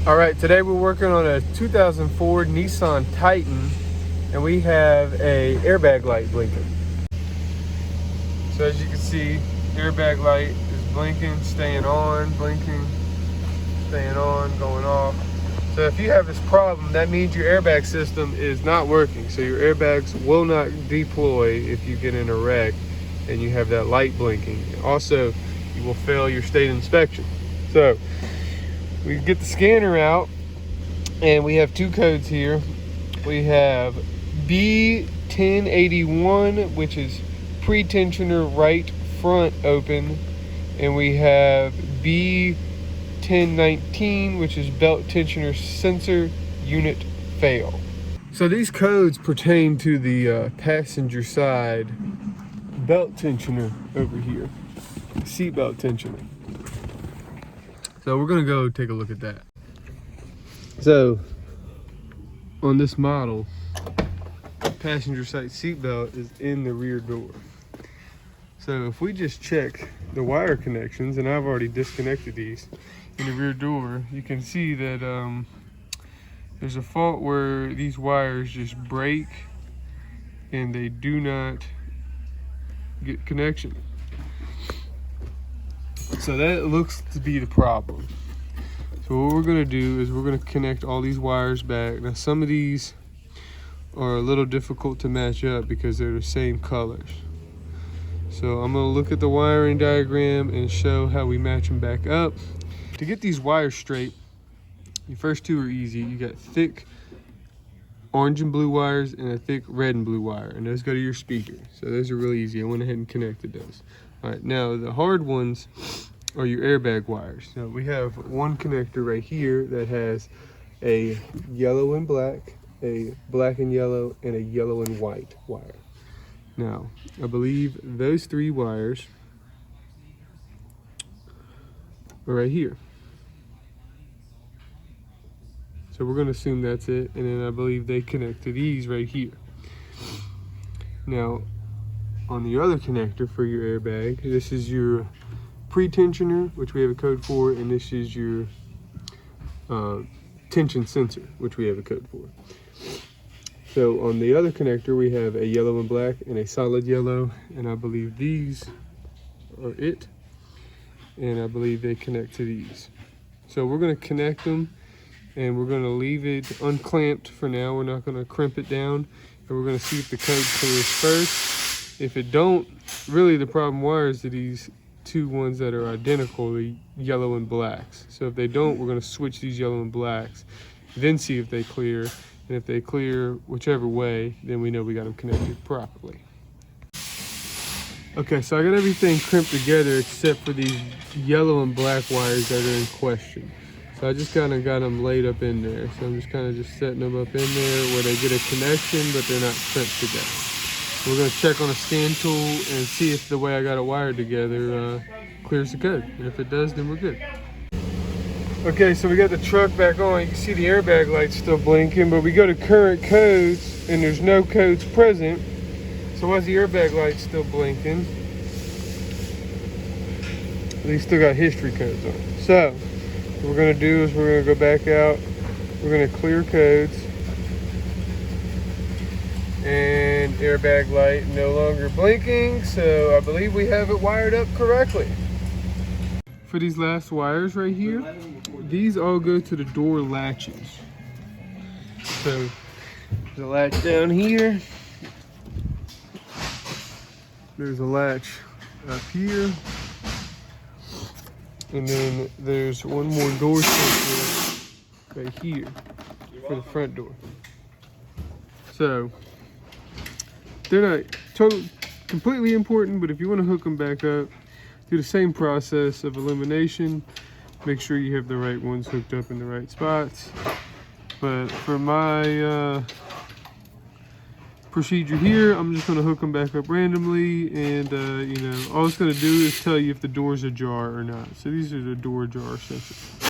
All right, today we're working on a 2004 Nissan Titan, and we have a airbag light blinking. So as you can see, airbag light is blinking, staying on, blinking, staying on, going off. So if you have this problem, that means your airbag system is not working. So your airbags will not deploy if you get in a wreck and you have that light blinking. Also, you will fail your state inspection. So we get the scanner out, and we have two codes here. We have B1081, which is pre-tensioner right front open, and we have B1019, which is belt tensioner sensor unit fail. So these codes pertain to the passenger side belt tensioner over here, seat belt tensioner. So we're gonna go take a look at that. So on this model, passenger side seat belt is in the rear door. So if we just check the wire connections, and I've already disconnected these in the rear door, you can see that there's a fault where these wires just break and they do not get connection. So that looks to be the problem. So what we're gonna do is we're gonna connect all these wires back. Now some of these are a little difficult to match up because they're the same colors. So I'm gonna look at the wiring diagram and show how we match them back up. To get these wires straight, the first two are easy. You got thick orange and blue wires and a thick red and blue wire, and those go to your speaker. So those are really easy. I went ahead and connected those. All right, now the hard ones are your airbag wires. Now we have one connector right here that has a yellow and black, a black and yellow, and a yellow and white wire. Now, I believe those three wires are right here. So we're gonna assume that's it, and then I believe they connect to these right here. Now, on the other connector for your airbag, this is your pre-tensioner, which we have a code for, and this is your tension sensor, which we have a code for. So on the other connector, we have a yellow and black and a solid yellow, and I believe these are it, and I believe they connect to these. So we're gonna connect them, and we're gonna leave it unclamped for now. We're not gonna crimp it down, and we're gonna see if the code clears first. If it don't, really the problem wires are these two ones that are identical, the yellow and blacks. So if they don't, we're gonna switch these yellow and blacks, then see if they clear. And if they clear whichever way, then we know we got them connected properly. Okay, so I got everything crimped together except for these yellow and black wires that are in question. So I just kind of got them laid up in there. So I'm just kind of just setting them up in there where they get a connection, but they're not crimped together. We're gonna check on a scan tool and see if the way I got it wired together clears the code. And if it does, then we're good. Okay, so we got the truck back on. You can see the airbag light's still blinking, but we go to current codes and there's no codes present. So why is the airbag light still blinking? These still got history codes on. So what we're gonna do is we're gonna go back out. We're gonna clear codes. And airbag light no longer blinking, so I believe we have it wired up correctly. For these last wires right here, these all go to the door latches. So there's a latch down here. There's a latch up here. And then there's one more door sensor right here for the front door. So they're not completely important, but if you want to hook them back up, do the same process of elimination. Make sure you have the right ones hooked up in the right spots. But for my procedure here, I'm just going to hook them back up randomly, and you know, all it's going to do is tell you if the door's ajar or not. So these are the door jar sensors.